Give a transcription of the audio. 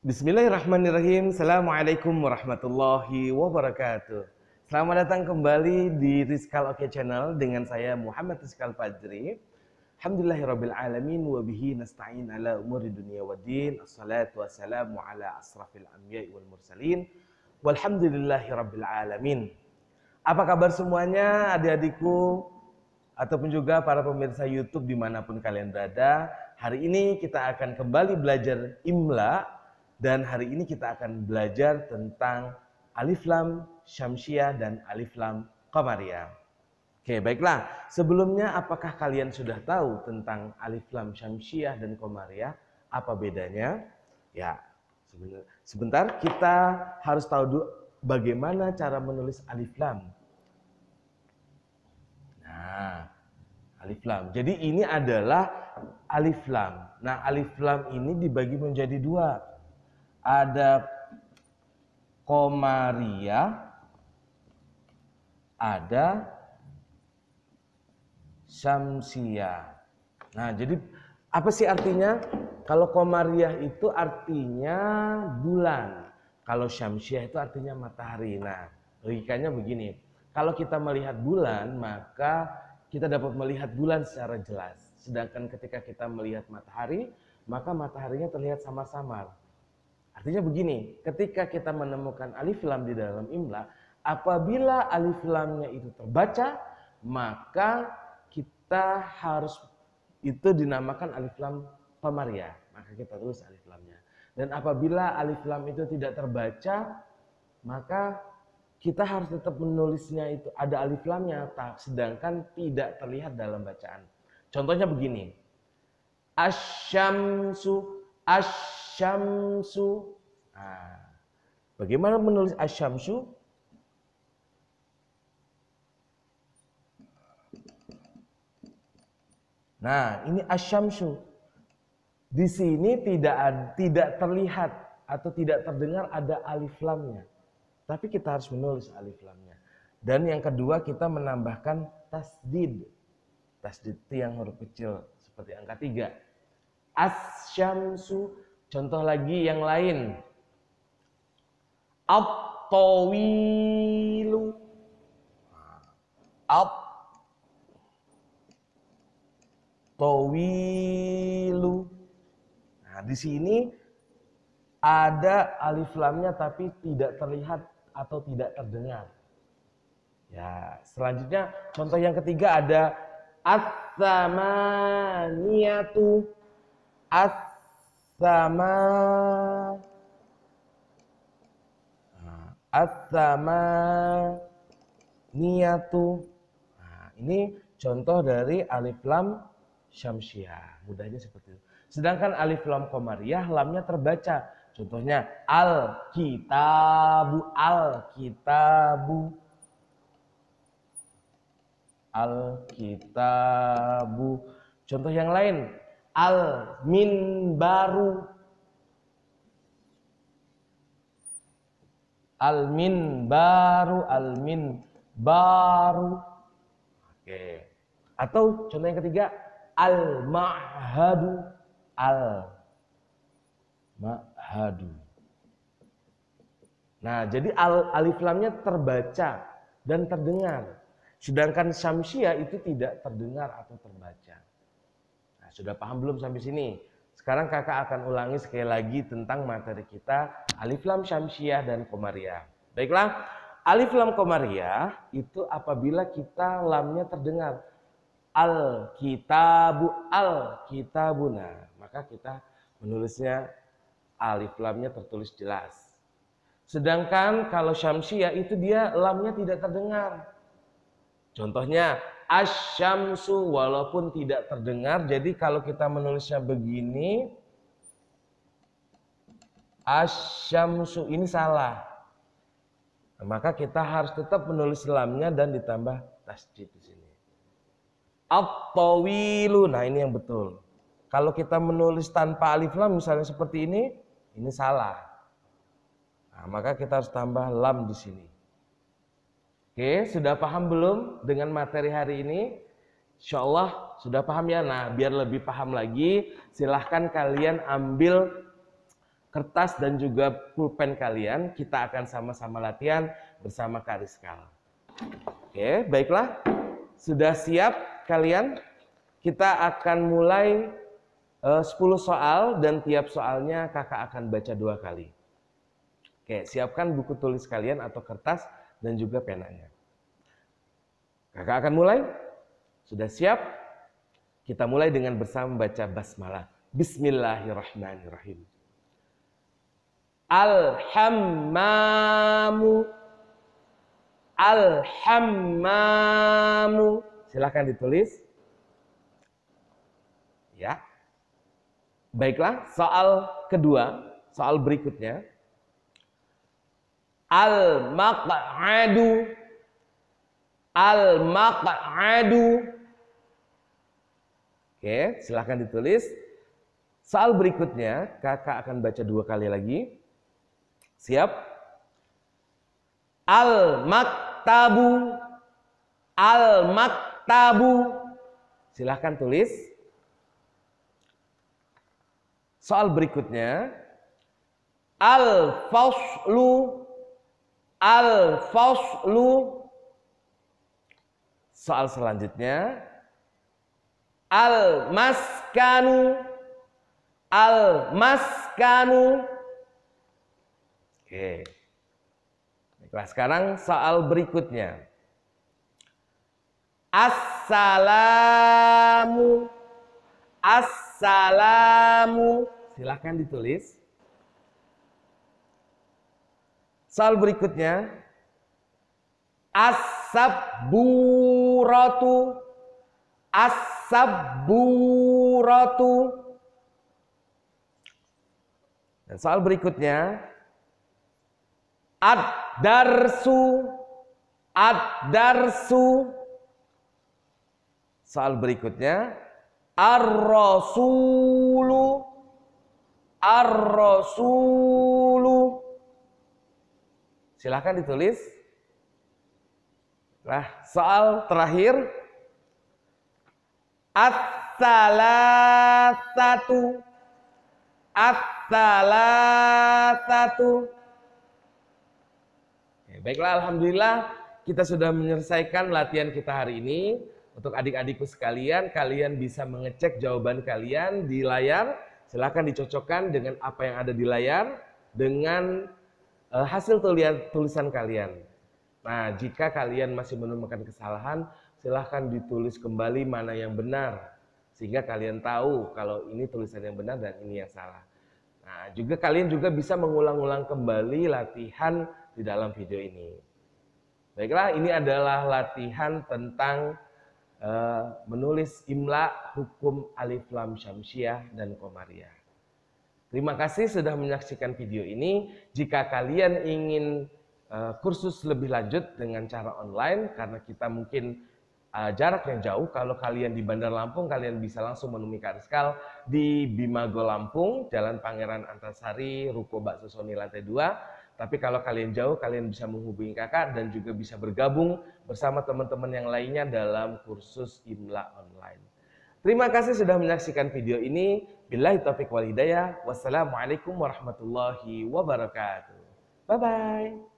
Bismillahirrahmanirrahim. Assalamualaikum warahmatullahi wabarakatuh. Selamat datang kembali di Rizkal Oke Channel dengan saya Muhammad Rizkal Fajri. Alhamdulillahirabbil alamin wa bihi nasta'in ala umuri dunya waddin. Assalatu wassalamu ala asrafil anbiya'i wal mursalin. Walhamdulillahirabbil alamin. Apa kabar semuanya adik-adikku ataupun juga para pemirsa YouTube dimanapun kalian berada? Hari ini kita akan kembali belajar Imla. Dan hari ini kita akan belajar tentang alif lam syamsiah dan alif lam qamariyah. Oke, baiklah. Sebelumnya apakah kalian sudah tahu tentang alif lam syamsiah dan qamariyah? Apa bedanya? Ya, sebentar kita harus tahu dulu bagaimana cara menulis alif lam. Nah, alif lam. Jadi ini adalah alif lam. Nah, alif lam ini dibagi menjadi dua. Ada qamariyah, ada syamsiah. Nah, jadi apa sih artinya? Kalau qamariyah itu artinya bulan. Kalau syamsiah itu artinya matahari. Nah, logikanya begini. Kalau kita melihat bulan, maka kita dapat melihat bulan secara jelas. Sedangkan ketika kita melihat matahari, maka mataharinya terlihat samar-samar. Artinya begini, ketika kita menemukan alif lam di dalam imla, apabila alif lamnya itu terbaca, maka kita harus itu dinamakan alif lam qamariyah. Maka kita tulis alif lamnya. Dan apabila alif lam itu tidak terbaca, maka kita harus tetap menulisnya itu ada alif lamnya, sedangkan tidak terlihat dalam bacaan. Contohnya begini, asyamsu, asyamsu. Nah, bagaimana menulis asyamsu? Nah, ini asyamsu. Di sini tidak terlihat atau tidak terdengar ada alif lamnya. Tapi kita harus menulis alif lamnya. Dan yang kedua kita menambahkan tasdid. Tasdid itu yang huruf kecil seperti angka 3. Asyamsu. Contoh lagi yang lain. At-tawilu. At-tawilu. Nah, di sini ada alif lamnya tapi tidak terlihat atau tidak terdengar. Ya, selanjutnya contoh yang ketiga ada as-samaniyatu. As-samaniyatu. Nah, ini contoh dari alif lam syamsiah. Mudahnya seperti itu. Sedangkan alif lam qamariyah lamnya terbaca. Contohnya al-kitabu, al-kitabu. Al-kitabu. Contoh yang lain, al-minbaru. Al-minbaru, al-minbaru. Oke. Atau contoh yang ketiga, al-ma'hadu. Al-ma'hadu. Nah, jadi alif lamnya terbaca dan terdengar. Sedangkan syamsiah itu tidak terdengar atau terbaca. Nah, sudah paham belum sampai sini? Sekarang kakak akan ulangi sekali lagi tentang materi kita alif lam syamsiah dan qamariyah. Baiklah, alif lam qamariyah itu apabila kita lamnya terdengar. Al-kitabu, al-kitabuna. Maka kita menulisnya alif lamnya tertulis jelas. Sedangkan kalau syamsiah itu dia lamnya tidak terdengar. Contohnya asyamsu, walaupun tidak terdengar. Jadi kalau kita menulisnya begini, asyamsu, ini salah. Nah, maka kita harus tetap menulis lamnya dan ditambah tasdid di sini. At-tawilu, nah ini yang betul. Kalau kita menulis tanpa alif lam misalnya seperti ini salah. Nah, maka kita harus tambah lam di sini. Oke, sudah paham belum dengan materi hari ini? Insya Allah sudah paham ya. Nah, biar lebih paham lagi, silahkan kalian ambil kertas dan juga pulpen kalian. Kita akan sama-sama latihan bersama Kak Rizkal. Oke, baiklah. Sudah siap kalian? Kita akan mulai 10 soal dan tiap soalnya kakak akan baca 2 kali. Oke, siapkan buku tulis kalian atau kertas dan juga penanya. Kakak akan mulai? Sudah siap? Kita mulai dengan bersama baca basmalah. Bismillahirrahmanirrahim. Al-hammamu. Al-hammamu. Silakan ditulis. Ya. Baiklah, soal kedua, soal berikutnya. Al-maq'adu. Al-maq'adu. Oke, silakan ditulis. Soal berikutnya, kakak akan baca 2 kali lagi. Siap? Al-maktabu. Al-maktabu. Silakan tulis. Soal berikutnya. Al-faslu. Al-faslu. Soal selanjutnya. Al-maskanu. Al-maskanu. Oke. Baiklah, sekarang soal berikutnya. Assalamu. Assalamu. Silakan ditulis. Soal berikutnya. As-sabburatu. As-sabburatu. Dan soal berikutnya. Ad-darsu. Ad-darsu. Soal berikutnya. Ar-rasulu. Ar-rasulu. Silakan ditulis. Nah, soal terakhir. As-salasatu. As-salasatu. Baiklah, alhamdulillah kita sudah menyelesaikan latihan kita hari ini. Untuk adik-adikku sekalian, kalian bisa mengecek jawaban kalian di layar. Silakan dicocokkan dengan apa yang ada di layar dengan hasil tulisan kalian. Nah, jika kalian masih menemukan kesalahan, silahkan ditulis kembali mana yang benar. Sehingga kalian tahu kalau ini tulisan yang benar dan ini yang salah. Nah, juga kalian juga bisa mengulang-ulang kembali latihan di dalam video ini. Baiklah, ini adalah latihan tentang menulis imla, hukum alif lam syamsiah dan qamariyah. Terima kasih sudah menyaksikan video ini. Jika kalian ingin kursus lebih lanjut dengan cara online, karena kita mungkin jarak yang jauh, kalau kalian di Bandar Lampung, kalian bisa langsung menemui Kak Rizkal di Bimago Lampung, Jalan Pangeran Antasari, Ruko Bakso Sony lantai 2. Tapi kalau kalian jauh, kalian bisa menghubungi kakak dan juga bisa bergabung bersama teman-teman yang lainnya dalam kursus Imla online. Terima kasih sudah menyaksikan video ini. Billahi taufiq wal hidayah. Wassalamualaikum warahmatullahi wabarakatuh. Bye-bye.